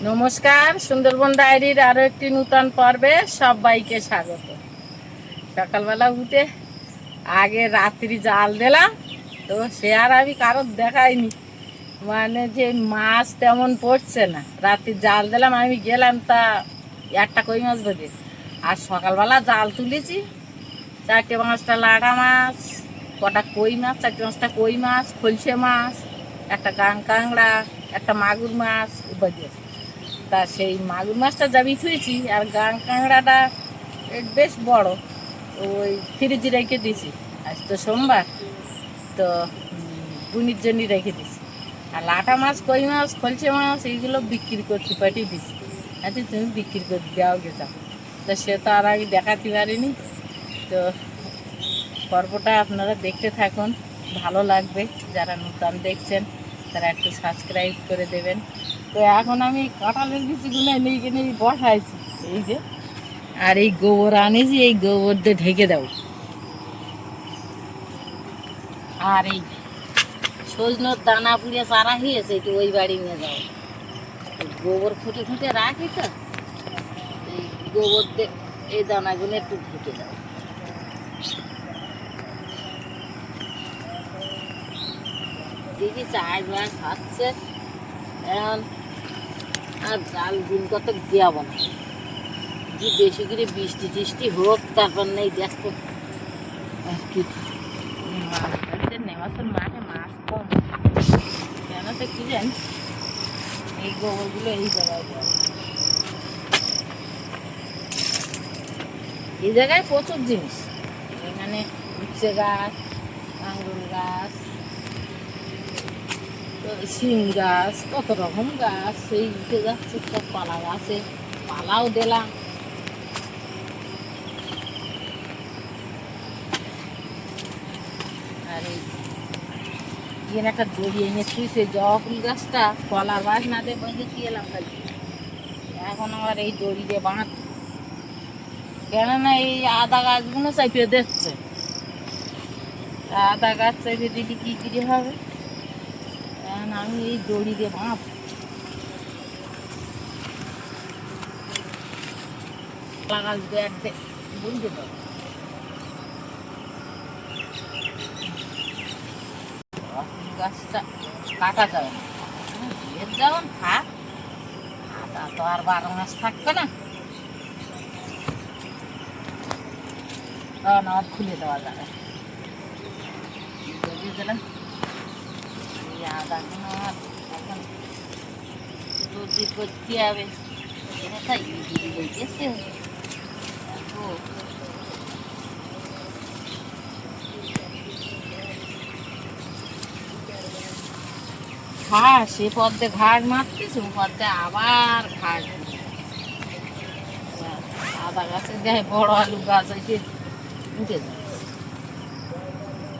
নমস্কার, সুন্দরবন ডায়েরির আরো একটি নূতন পর্বে সবাইকে স্বাগত। সকালবেলা উঠে আগে রাত্রি জাল দিলাম, তো সে আর আমি কারোর দেখাইনি, মানে যে মাছ তেমন পড়ছে না। রাত্রি জাল দিলাম, আমি গেলাম তা একটা কই মাছ ধরে। আর সকালবেলা জাল তুলেছি, 4টে-5টা লাটা মাছ, কটা কই মাছ, 4টে-5টা কই মাছ, খলসে মাছ, একটা গাং কাঁকড়া, একটা মাগুর মাছ বাজিয়েছে। তা সেই মাগুর মাছটা যাবি থুয়েছি, আর গাং কাঁকড়াটা বেশ বড়, ওই ফ্রিজে রেখে দিয়েছি। আজ তো সোমবার, তো বুনির জন্য রেখে দিয়েছি। আর লাটা মাছ, কই মাছ, খলসে মাছ এইগুলো বিক্রি করতে পাঠিয়ে দিছি। আচ্ছা, তুমি বিক্রি করে দেওয়া গেছো, তো সে তো আর আগে দেখাতে পারিনি। তো পর্বটা আপনারা দেখতে থাকুন, ভালো লাগবে। যারা নতুন দেখছেন তারা একটু সাবস্ক্রাইব করে দেবেন। তো এখন আমি কাঁঠালের বিচিগুলো নিয়ে কিনে বসাইছি, এই যে। আর এই গোবর আনেছি, এই গোবর দিয়ে ঢেকে দাও। আর এই সজনোর দানা পুড়ে চারা হয়েছে, একটু ওই বাড়ি নিয়ে যাও। গোবর ফুটে ফুটে রাখি, তো এই গোবর দিয়ে এই দানাগুলো একটু ফুটে দাও। দেখি চাষ বাস খাচ্ছে এখন। আর জাল দিন কত দেওয়াবো না, যে বেশি করে বৃষ্টি টিষ্টি হোক, তারপর নেই দেখো আর কি। নেমাসের মাঠে মাছ কম কেন, তো কি জানি। এই গোবরগুলো এই জায়গায় দেওয়া, এই জায়গায় প্রচুর জিনিস। এখানে উচ্ছে গাছ, আঙ্গুর গাছ, শিম গাছ, কত রকম গাছ সেই উঠে যাচ্ছে। সব পালা গাছে পালাও দিলাম। আর এই এখানে একটা দড়ি এনে শুয়েছে, জবা ফুল গাছটা কলার বাস না দিয়ে বসে দিয়ে এলাম খালি। এখন আমার এই দড়ি দিয়ে বাঁধ, কেননা এই আদা গাছগুলো চাইপে দিচ্ছে। আদা গাছ চাইপে দিলে কি করে হবে, এখন আমি এই দড়ি দিয়ে বাঁধ। কলা গাছ দিয়ে বুঝতে পারবো, গাছটা কাটা যাবে না। বিয়ের যেমন থাক, আদা তো আর 12 মাস থাকবে না, তখন আবার খুলে দেওয়া যাবে। দিলাম এই আদাগুলো আর এখন রোদি করতে হবে। কোথায় গেছে ঘাস, সে পদ্মে ঘাস মারতেছে, ও পদ্মে আবার ঘাস। আদা গাছের গায়ে বড় আলু গাছ আছে, উঠে যাচ্ছে।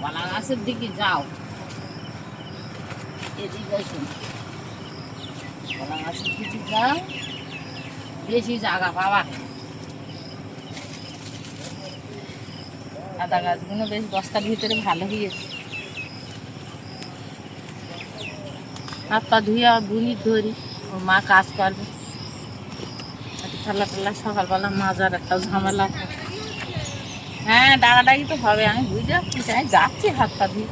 কলা গাছের দিকে যাও, এদিকে কলা গাছের দিকে যাও, বেশি জায়গা পাওয়া। আদা গাছগুলো বেশ বস্তার ভিতরে ভালো হয়েছে। হাত পা ধুয়ে বুনির ধরি, ওর মা কাজ করবে। ঠাল্লা টাল্লা সকালবেলা মাজার একটা ঝামেলা। হ্যাঁ, ডাকাডাকি তো হবে, আমি বুঝতে পারছি, আমি যাচ্ছি হাত পা ধুয়ে।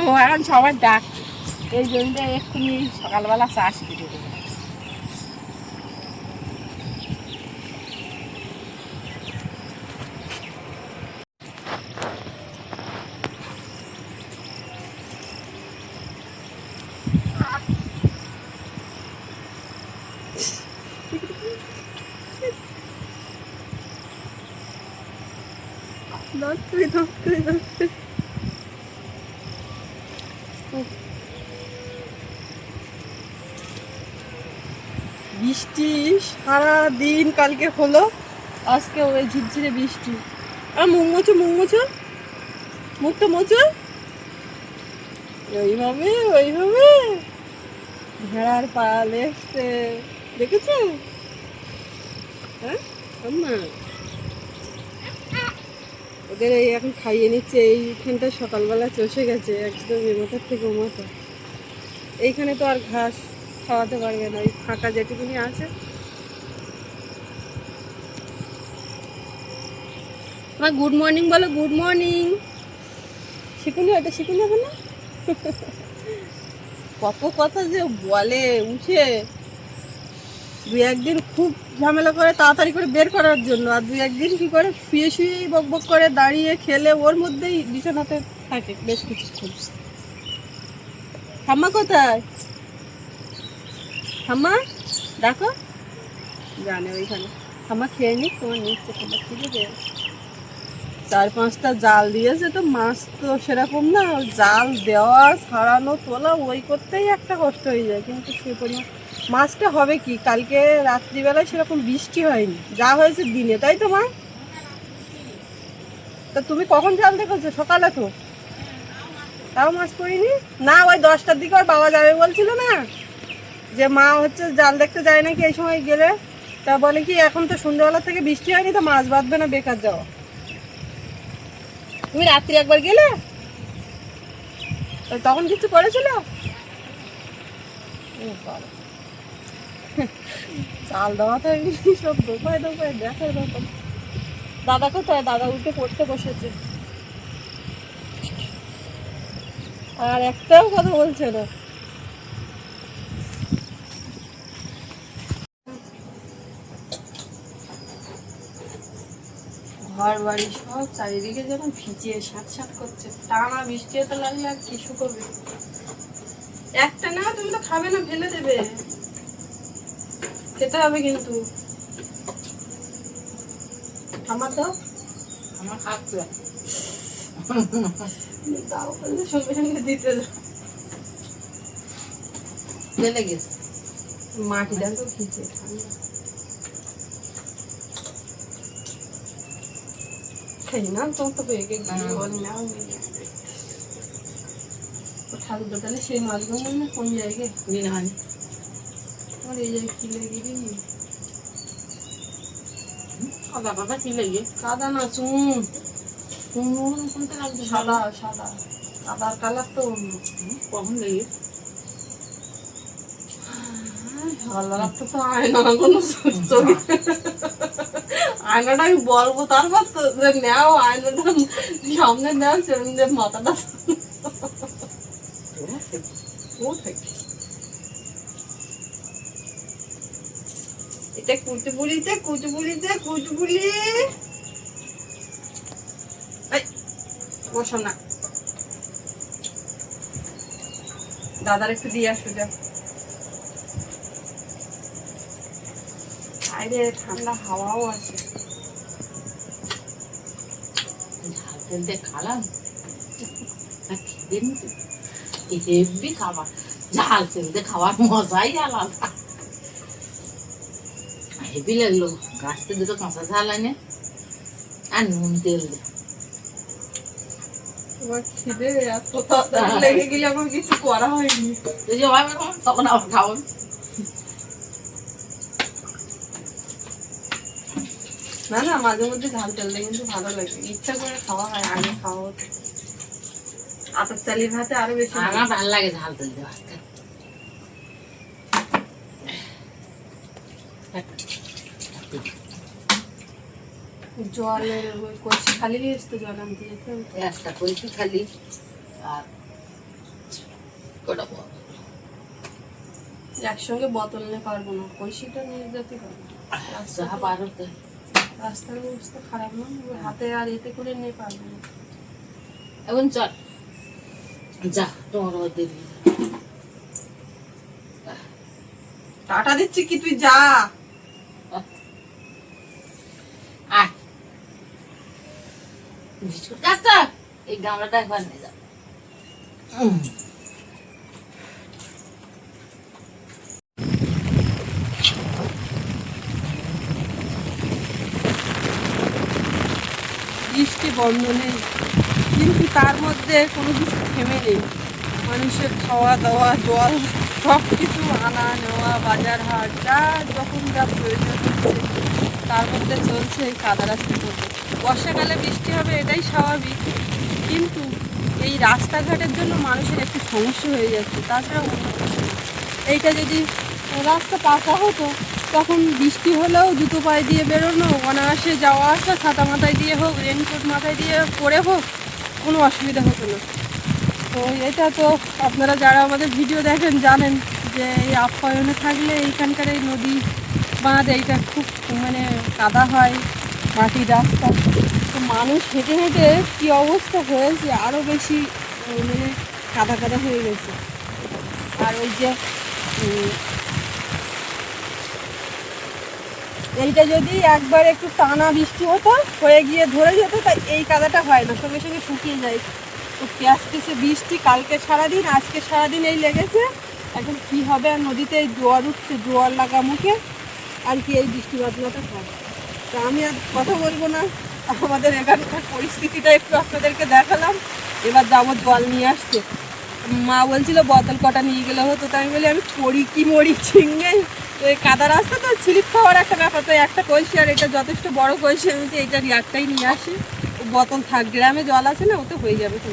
ও এখন সবাই ডাক, এই জমিটা এক্ষুনি সকালবেলা চাষ করে দেবে। বৃষ্টি সারাদিন কালকে হলো, আজকে ওই ঝিরঝিরে বৃষ্টি। আর মুখ মোছো, মুখ মোছো, মুখটা মোছো। ওইভাবে ওইভাবে ভেড়ার পাল এসছে, দেখেছো? হ্যাঁ, না ওদের এই এখন খাইয়ে নিচ্ছে। এইখানটা সকালবেলা চষে গেছে একদম এ মাথার থেকে ও মাথা। এইখানে তো আর ঘাস খাওয়াতে পারবে না, ওই ফাঁকা যেটুকুনি আছে। মা গুড মর্নিং বলো, গুড মর্নিং। শিখুনি, ওটা শিখুনি হবে না। কত কথা যে বলে উঠে, দু একদিন খুব ঝামেলা করে তাড়াতাড়ি করে বের করার জন্য, আর দু একদিন কি করে শুয়ে শুয়েই বক বক করে দাঁড়িয়ে খেলে ওর মধ্যেই বিছানাতে থাকে বেশ কিছুক্ষণ। ঠাম্মা কোথায়? ঠাম্মা দেখো, জানে ওইখানে। ঠাম্মা খেয়ে নিক, তোমার নিচ্ছে, ঠাম্মা খেয়ে দেবে। 4-5টা জাল দিয়েছে, তো মাছ তো সেরকম না, জাল দেওয়া ছাড়ানো তোলা ওই করতেই একটা কষ্ট হয়ে যায়। কিন্তু সে পরিমাণ মাছটা হবে কি, কালকে রাত্রিবেলায় সেরকম বৃষ্টি হয়নি, যা হয়েছে দিনে, তাই তো মা? তা তুমি কখন জাল দেখেছো? সকালে তো, তাও মাছ পড়িনি না। ওই 10টার দিকে ওর বাবা যাবে বলছিল না, যে মা হচ্ছে জাল দেখতে যায় নাকি এই সময় গেলে। তা বলে কি এখন তো সন্ধ্যাবেলা থেকে বৃষ্টি হয়নি, তো মাছ বাঁধবে না, বেকার যাওয়া। তুমি রাত্রি একবার গেলে, তখন কিছু করেছিল? চাল দেওয়া থাকলে সব দোপায় দোপায় দেখার ব্যাপার। দাদা কোথায়? দাদা উঠে পড়তে বসেছে, আর একটাও কথা বলছে না। ঘর বাড়ি সব চারিদিকে যেন ভিজিয়ে সাত সাত করছে। টানা বৃষ্টি হতে লাগলে আর কি শুকোবে। একটা না, তুমি তো খাবে না, ফেলে দেবে। খেতে হবে কিন্তু। আমার দাও, আমার খাচ্ছে দাও বললে সঙ্গে সঙ্গে দিতে দাও। ফেলে গেছে। মাটিটা তো ভিজে ঠান্ডা। খাই না, তোমার তো হয়ে গেছে। ঠাকুর দোকানে সেই মাছগুলো না কোন জায়গায় দিন হয় আমার এই জায়গায় কি লেগে দিই। কাদা কাদা কি লেগে? কাদা না, চুন। চুন কোনটা লাগছে? সাদা সাদা, কাদার কালার তো অন্য। কখন লেগে? কালার তো আয়না কোনো চোখে, আয়নাটা আমি বলবো তারপর তো, যে নেও আয়নাটা সামনে নেও, সেরকম যে মাথাটা ও থাকে। এটা কুচুপুলিতে কুচুপুলিতে কুচুপুলি বসো না, দাদার একটু দিয়ে আসো যাও। বাইরে ঠান্ডা হাওয়াও আছে। ঝাল তেল দিয়ে খালাম হেভি খাবার। ঝাল তেল দিয়ে খাওয়ার মজাই আলাদা। হেভি লাগলো। গাছ থেকে দুটো কাঁচা ঝাল আনে আর নুন তেল দে। তোমার খিদে এত তাড়াতাড়ি লেগে গেলে আমার কিছু করা হয়নি। এই যে হয় তখন আবার খাওয়ান। না না, মাঝে মধ্যে ঝাল তেল দিয়ে কিন্তু ভালো লাগে, ইচ্ছা করে খাওয়া হয়। আগে খাওয়া হতো আতপ চালের ভাতে আরো বেশি আমার ভালো লাগে ঝাল তেল দেওয়া। জলের ওই কলসি খালি দিয়েছে তো, জল আনতে যেতে হবে। একটা কলসি খালি আর কটা একসঙ্গে বোতল নিয়ে পারবো না, কলসিটা নিয়ে যেতে পারবো। যাহা পারতে রাস্তার অবস্থা খারাপ না, ওই হাতে আর এতে করে নিয়ে পারবো না। এখন চল যা তোমার মধ্যে টাটা দিচ্ছি কি, তুই যা। আয় বিস্কুট কাঁচা এই গামলাটা একবার নিয়ে যাও। বৃষ্টি বন্ধ নেই, কিন্তু তার মধ্যে কোনো কিছু থেমে নেই। মানুষের খাওয়া দাওয়া, জল, সব কিছু আনা নেওয়া, বাজার হাট, যা যখন যা প্রয়োজন হচ্ছে তার মধ্যে চলছে এই কাদা রাস্তা করতে। বর্ষাকালে বৃষ্টি হবে এটাই স্বাভাবিক, কিন্তু এই রাস্তাঘাটের জন্য মানুষের একটু সমস্যা হয়ে যাচ্ছে, তাছাড়া অন্য কিছু না। এইটা যদি রাস্তা পাকা হতো তখন বৃষ্টি হলেও জুতো পায়ে দিয়ে বেরোনো, অনায়াসে যাওয়া আসা, ছাতা মাথায় দিয়ে হোক, রেনকোট মাথায় দিয়ে পরে হোক, কোনো অসুবিধা হতো না। তো এটা তো আপনারা যারা আমাদের ভিডিও দেখেন জানেন যে এই আপ্যায়নে থাকলে এইখানকার এই নদী বাঁধ এইটা খুব মানে কাদা হয়, মাটির রাস্তা। তো মানুষ হেঁটে হেঁটে কী অবস্থা হয়েছে, আরও বেশি মানে কাদা কাদা হয়ে গেছে। আর ওই যে এইটা যদি একবার একটু টানা বৃষ্টি হতো, হয়ে গিয়ে ধরে যেত, তাই এই কাদাটা হয় না, সঙ্গে সঙ্গে শুকিয়ে যায়। তো আজকে বৃষ্টি, কালকে সারাদিন, আজকে সারাদিন এই লেগেছে। এখন কি হবে, আর নদীতে এই জোয়ার উঠছে, জোয়ার লাগা মুখে আর কি এই বৃষ্টি বাদলাটা হয়। তো আমি আর কথা বলবো না, আমাদের এখানকার পরিস্থিতিটা একটু আপনাদেরকে দেখালাম। এবার যাবো জল নিয়ে আসতে। মা বলছিল বোতল কটা নিয়ে গেলে হতো, তাই আমি বলি আমি পড়ি কি মরি ঠিক নেই। তো এই কাদা রাস্তা তো স্লিপ খাওয়ার একটা ব্যাপার, তো একটা কলসি, আর এটা যথেষ্ট বড় কলসি, আমি তো এইটার একটাই নিয়ে আসি। বোতল থাক, গ্রামে জল আছে না, ওতে হয়ে যাবে তো।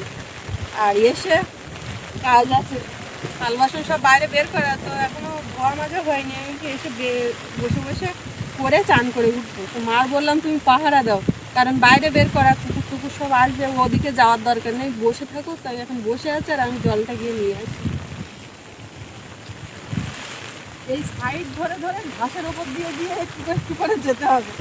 আর এসে কাজ আছে, থাল বাসন সব বাইরে বের করা, তো এখনো ধোয়া মাজা হয়নি। আমি কি এসে বসে বসে করে চান করে উঠবো। তো মার বললাম তুমি পাহারা দাও, কারণ বাইরে বের করা, কুকুর টুকুর সব আসবে, ওদিকে যাওয়ার দরকার নেই, বসে থাকো। তাই এখন বসে আছে, আর আমি জলটা গিয়ে নিয়ে আসি। এই সাইড ধরে ধরে ঘাসের ওপর দিয়ে দিয়ে একটু একটু করে যেতে হবে।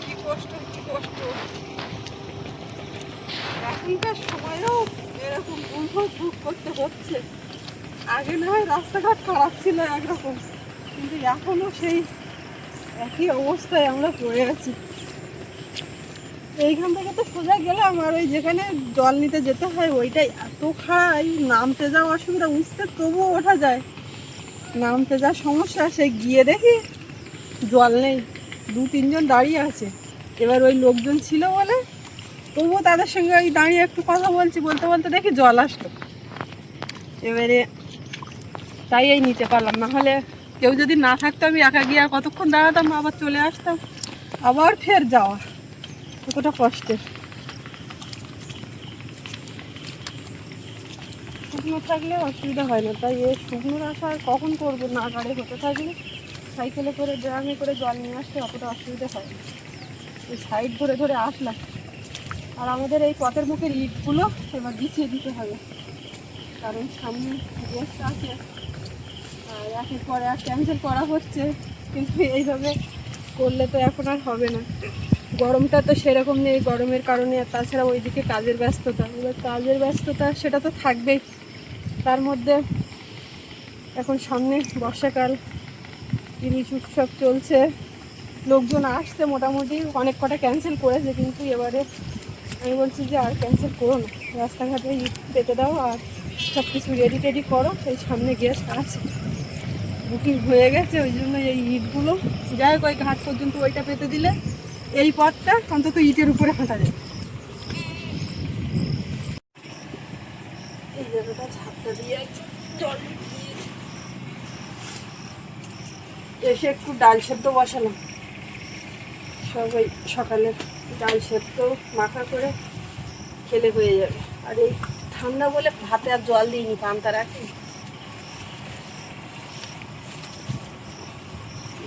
কি কষ্ট, কি কষ্ট। এখনকার সময়েও এরকম ভুল করতে হচ্ছে। আগে না হয় রাস্তাঘাট খারাপ ছিল একরকম, কিন্তু এখনো সেই একই অবস্থায় আমরা পড়ে আছি। এইখান থেকে তো সোজা গেলাম, আর ওই যেখানে জল নিতে যেতে হয় ওইটাই এত খাই, নামতে যাওয়া অসুবিধা, উঠতে তবুও ওঠা যায়, নামতে যাওয়ার সমস্যা। সে গিয়ে দেখি জল নেই, 2-3 জন দাঁড়িয়ে আছে। এবার ওই লোকজন ছিল বলে তবুও তাদের সঙ্গে ওই দাঁড়িয়ে একটু কথা বলছি, বলতে বলতে দেখি জল আসলো। এবারে তাই এই নিতে পারলাম, না হলে কেউ যদি না থাকতো আমি একা গিয়ে আর কতক্ষণ দাঁড়াতাম, আবার চলে আসতাম, আবার ফের যাওয়া, কতটা কষ্টের। শুকনো থাকলে অসুবিধা হয় না, তাই এই শুকনোর আশা আর কখন করবো, না গাড়ি হতে থাকলে সাইকেলে করে ড্রামে করে জল নিয়ে আসতে অতটা অসুবিধা হয় না। এই সাইড ধরে ধরে আসলাম। আর আমাদের এই পথের মুখের ইটগুলো এবার বিছিয়ে দিতে হবে, কারণ সামনে গেস্ট আছে, আর একের পরে আর ক্যান্সেল করা হচ্ছে, কিন্তু এইভাবে করলে তো এখন আর হবে না। গরমটা তো সেরকম নেই, গরমের কারণে, আর তাছাড়া ওইদিকে কাজের ব্যস্ততা, এবার কাজের ব্যস্ততা সেটা তো থাকবেই। তার মধ্যে এখন সামনে বর্ষাকাল, ইলিশ উৎসব চলছে, লোকজন আসছে, মোটামুটি অনেক কটা ক্যান্সেল করেছে, কিন্তু এবারে আমি বলছি যে আর ক্যান্সেল করো না, রাস্তাঘাটে ইট পেতে দাও আর সব কিছু রেডি টেডি করো। সেই সামনে গেস্ট আছে, বুকিং হয়ে গেছে, ওই জন্য এই ইটগুলো যাই হোক ওই ঘাট পর্যন্ত ওইটা পেতে দিলে এই পথটা অন্তত ইটের উপরে হাঁটা যায়। এই জায়গাটা ঝাপটা দিয়ে জল এসে একটু ডাল সেদ্ধ বসালাম, সবাই সকালে ডাল সেদ্ধ মাখা করে খেলে হয়ে যাবে। আর এই ঠান্ডা বলে ভাতে আর জল দিইনি, পান্তা রাখি,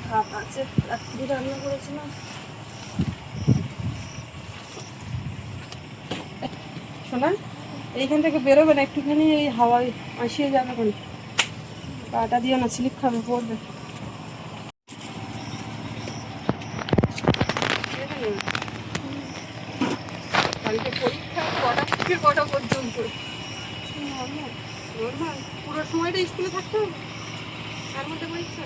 ভাত আছে, রাত্রি রান্না করেছিলাম। শোনা, এইখান থেকে বেরোবে না, একটুখানি এই হাওয়ায় আসিয়ে যাবে, কোন পাটা দিও না, স্লিপ খাবে, পড়বে। কালকে পরীক্ষা কটা থেকে কটা পর্যন্ত? নর্মাল পুরো সময়টা স্কুলে থাকতে হবে, তার মধ্যে পরীক্ষা।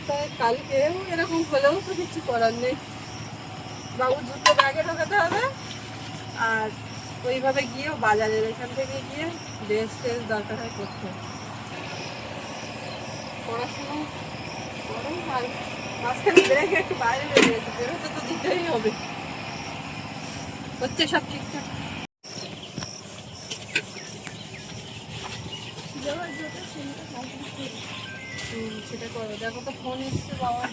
তাই কালকেও এরকম হলেও তো কিছু করার নেই, বাবুর জুতো ব্যাগে ঢোকাতে হবে, আর ওইভাবে গিয়েও বাজারের এখান থেকে গিয়ে ড্রেস ট্রেস দরকার হয় করতে হবে, পড়াশুনো করে। আর মাঝখানে ব্রেক একটু বাইরে বেরোতে তো দিতেই হবে, হচ্ছে সব ঠিকঠাক। সেটা করো, দেখো তো ফোন এসছে বাবা।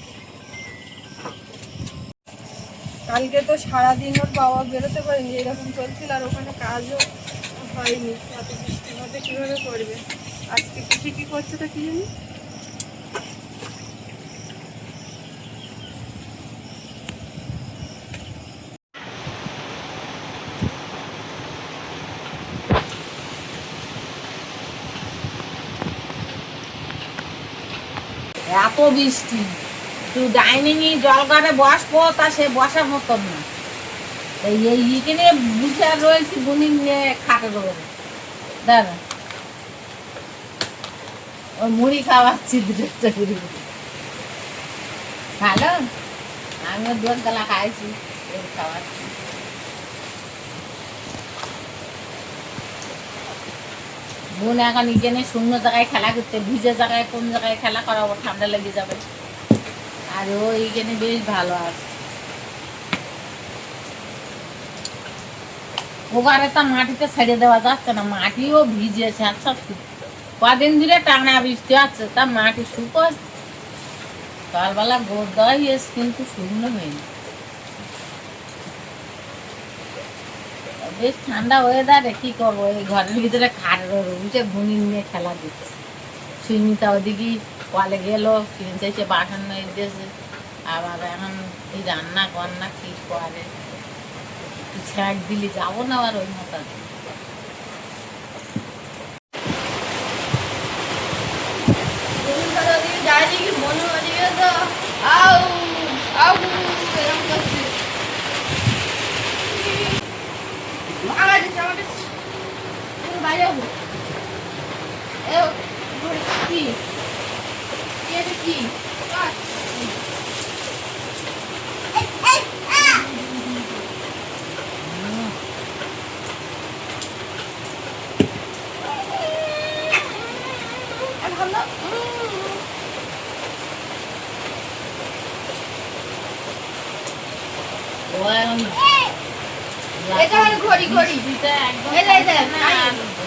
কালকে তো সারাদিন ওর বাবা বেরোতে পারেনি, এরকম চলছিল, আর ওখানে কাজও হয়নি, এত বৃষ্টির মধ্যে কীভাবে করবে। আজকে কি করছে তা কি জানি। এত বৃষ্টি, তুই ডাইনিং এ জল ঘরে বসবো, তা সে বসার মতন না। এইখানে বুঝে আর রয়েছি, বুনি নিয়ে খাটে দেবো। দাদা ওই মুড়ি খাওয়াচ্ছি দুটো করে। ভালো, আমিও দুধ গলা খাইছি, খাওয়াচ্ছি। বোন এখন এখানে শূন্য জায়গায় খেলা করতে, ভিজে জায়গায় কোন জায়গায় খেলা করাবো, ঠান্ডা লেগে যাবে। আর ও এইখানে বেশ ভালো আছে। ওখানে তো মাটিতে ছেড়ে দেওয়া যাচ্ছে না, মাটিও ভিজেছে। আচ্ছা কদিন ধরে টানা বৃষ্টি আছে, তা মাটি শুকো, সকালবেলা গোদ দেওয়া হয়েছে কিন্তু শুকনো হয়নি। বেশ ঠান্ডা ওয়েদারে কি করবো, এই ঘরের ভিতরে খাটের উঠে বুনি নিয়ে খেলা দিচ্ছে। সুমিতা ওদিকে কলে গেল, কিনতেছে বাসন নিয়ে দিয়েছে, আবার এখন এই রান্না বান্না কি করে, ছ্যাঁক দিলি যাবো না আর ওই মতো।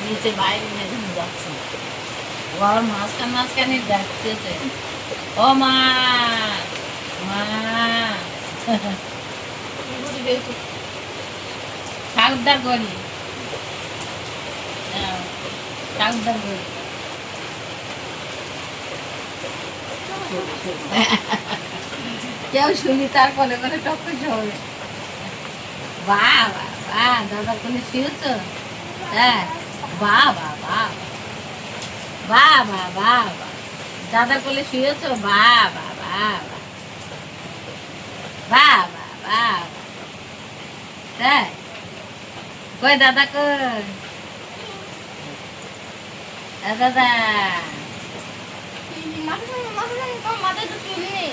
নিচে বাইরে যাচ্ছে, ও আবার মাঝখানে যাচ্ছে। ও মা, মা ঠাকুরদার করি, ঠাকুরদার করি। কেউ শুনি তার কোলে কোলে টক্কর হবে। বাহ বাহ বাহ, দাদা কোলে শুয়েছ? হ্যাঁ, বাহ বাহ বাহ, বাহ বাহ বাহ বাহ, দাদা কোলে শুয়েছ? বাহ বাহ বাহ বাহ, বাহ বাহ বাহ। তাই কই দাদা, কই দাদা? মাথায় তো চুল নেই।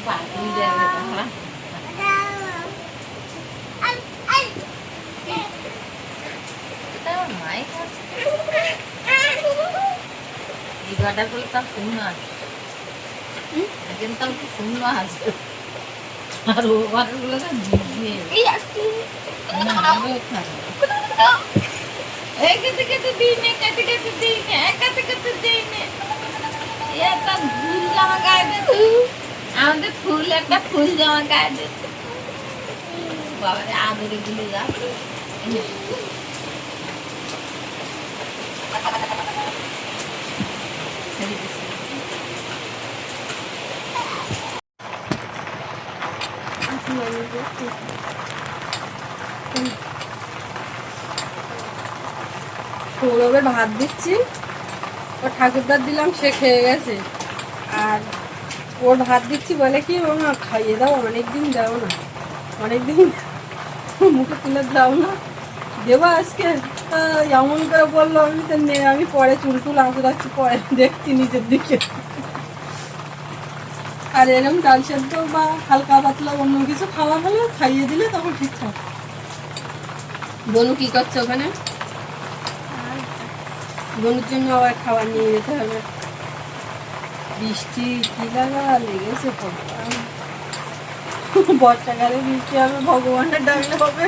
পাগল যাবে তাহলে। এই গাটা করলে তার শূন্য আছে, কিন্তু তার শূন্য আছে, আর ও গুলো না ভিজিয়ে কেটে কেটে দিই নে, কেটে কেটে দিই নে, কেটে কেটে দিই নে। একটা ফুল জামা গায়ে দে, আমাদের ফুল একটা ফুল জামা গায়ে দে। বাবারে আদরে গুলো যাচ্ছে। সৌরভের ভাত দিচ্ছি, ও ঠাকুরদার দিলাম, সে খেয়ে গেছে। আর ওর ভাত দিচ্ছি বলে কি, ও না খাইয়ে দাও, অনেকদিন দাও না, অনেকদিন মুখে তুলে দাও না, দেবো আজকে। এমন করে বললো, আমি তো আমি পরে চুল টুল আঁচড়াচ্ছি, পরে দেখছি নিচের দিকে। আর এরকম ডাল সেদ্ধ বা হালকা পাতলা অন্য কিছু খাওয়া হলে খাইয়ে দিলে তখন ঠিকঠাক। বনু কি করছে ওখানে? বনুর জন্য আবার খাবার নিয়ে যেতে হবে। বৃষ্টি কি লাগা লেগেছে, বর্ষাকালে বৃষ্টি হবে, ভগবানের ডাকলে হবে।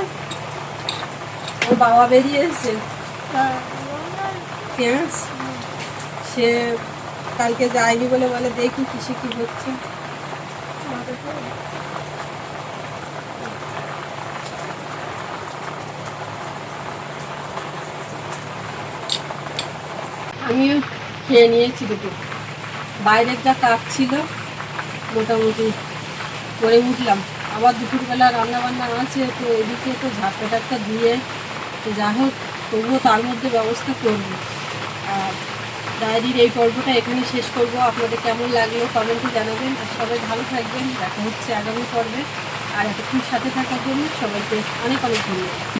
ওর বাবা বেরিয়ে এসেছে পেঁয়াজ, সে কালকে যায়নি বলে বলে দেখি কিসে কি হচ্ছে। আমিও খেয়ে নিয়েছি দুটো, বাইরের যা কাজ ছিল মোটামুটি করে উঠলাম। আবার দুপুরবেলা রান্না বান্না আছে, তো এদিকে তো ঝাপটা টাপটা দিয়ে যা হোক তবুও তার মধ্যে ব্যবস্থা করব। আর ডায়েরির এই পর্বটা এখানে শেষ করব। আপনাদের কেমন লাগলো কমেন্টে জানাবেন, আর সবাই ভালো থাকবেন। দেখা হচ্ছে আগামী পর্বে। আর এতক্ষণ সাথে থাকার জন্য সবাইকে অনেক অনেক ধন্যবাদ।